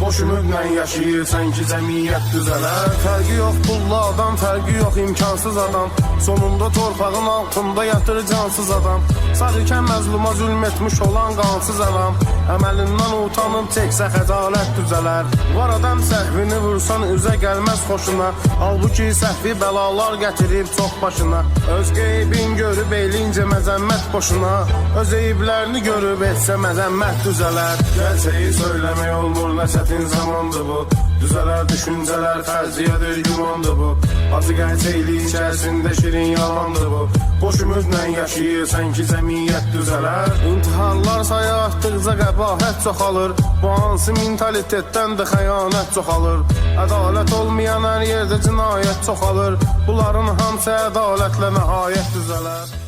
Boş ümidlə yaşayırsan ki, cəmiyyət düzələr. Fərqi yox pulla adam, fərqi yox imkansız adam. Sonunda torpağın altında yatır cansız adam. Sarıkən məzluma zülm etmiş olan qansız adam. Əməlindən utanıb çəksə xəcalət düzələr. Var adam səhvini vursan üzə gəlməz xoşuna. Halbuki səhvi bəlalar gətirib çox başına. Öz qeybin görüb eylincə məzəmmət boşuna. Öz eyiblərini görüb etsə məzəmmət düzələr. Gerçeği söyləmək olmur, nə çətin zamandır bu. Düzələr düşüncələr, fərziyyədir, gümandır bu. Acı gerçəklik içərisində şirin yalandır bu. Boş ümidlə yaşayırsan ki, cəmiyyət düzələr. İntiharlar sayı artdıqca qəbahət çoxalır. Bu hansı mentalitetdəndir xəyanət çoxalır. Ədalət olmayan hər yerdə cinayət çoxalır. Bunların hamısı ədalətlə nəhayət düzələr.